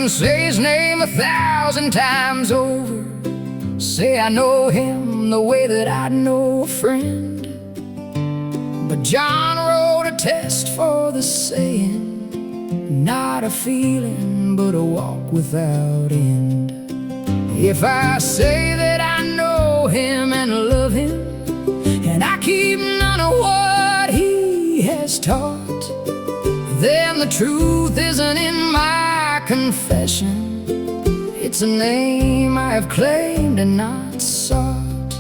say his name 1,000 times over. Say I know him the way that I know a friend. But John wrote a test for the saying, not a feeling, but a walk without end. If I say that I know him and love him, and I keep none of what he has taught, then the truth isn't in my confession. It's a name I have claimed and not sought.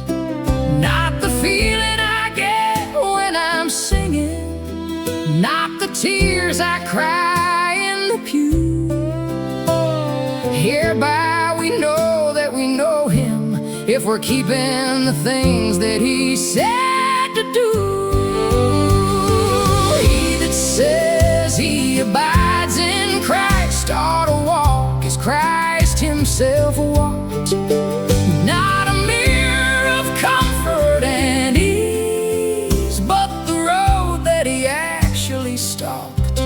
Not the feeling I get when I'm singing, not the tears I cry in the pew. Hereby we know that we know him, if we're keeping the things that he said to do. He that says he abides in Christ ought to walk as Christ himself walked. Not a mirror of comfort and ease, but the road that he actually stalked.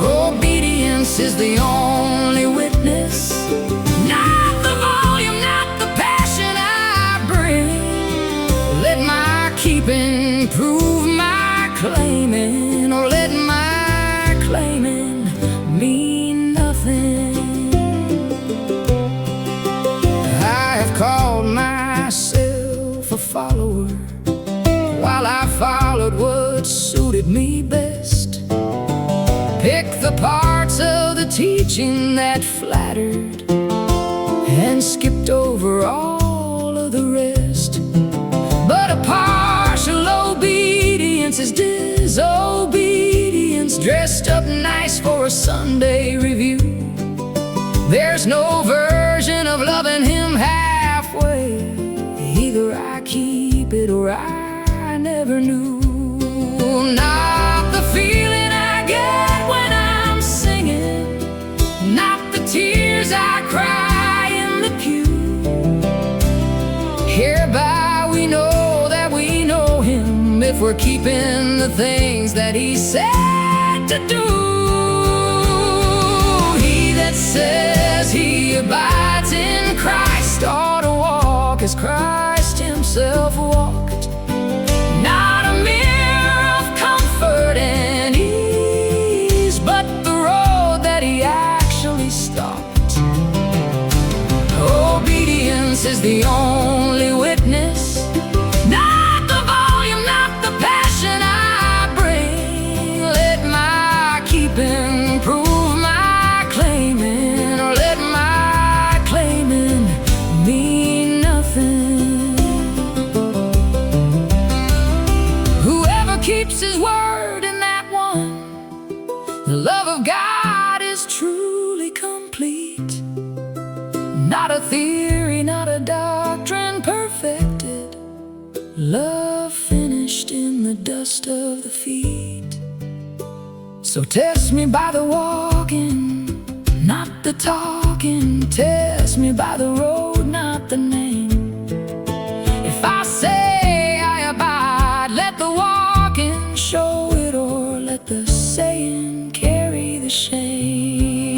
Obedience is the only witness, not the volume, not the passion I bring. Let my keeping prove my claiming, or let my claiming mean nothing. I have called myself a follower, while I followed what suited me best. Picked the parts of the teaching that flattered, and skipped over all of the rest. But a partial obedience is disobedience, dressed up nice for a Sunday review. There's no version of loving him halfway. Either I keep it or I never knew. Not the feeling I get when I'm singing, not the tears I cry in the pew. Hereby we know that we know him, if we're keeping the things that he said to do. He that says he abides in Christ ought to walk as Christ himself walked. Not a mirror of comfort and ease, but the road that he actually stalked. Obedience is the only witness, not the volume, not the passion I bring. Let my keeping prove my claiming, or let my claiming mean nothing. Whoever keeps his word in that one, the love of God is truly complete. Not a theory, not a doctrine perfected, love finished in the dust of the feet. So test me by the walking, not the talking. Test me by the road, not the name. If I say I abide, let the walking show it, or let the saying carry the shame.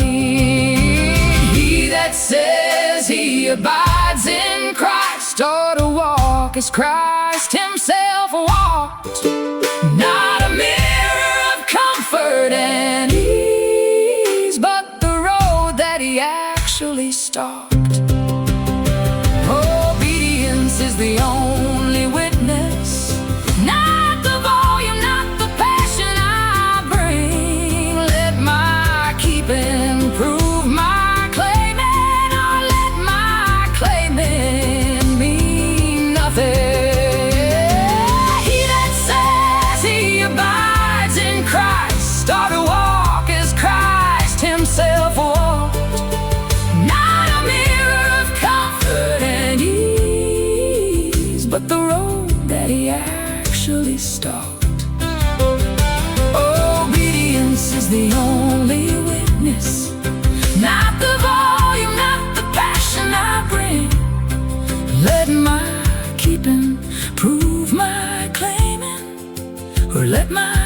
He that says he abides in Christ ought to walk as Christ himself walked. Not a mirror of comfort and ease, but the road that he actually stalked. Obedience is the only witness, not the volume, not the passion I bring. Let my keeping prove my claiming, or let my claiming mean nothing. He that says he abides in Christ ought to walk as Christ himself walked. Not a mirror of comfort and ease, but the road that he actually stalked. Obedience is the only witness, not the volume, not the passion I bring. Let my keeping prove my claiming, or let my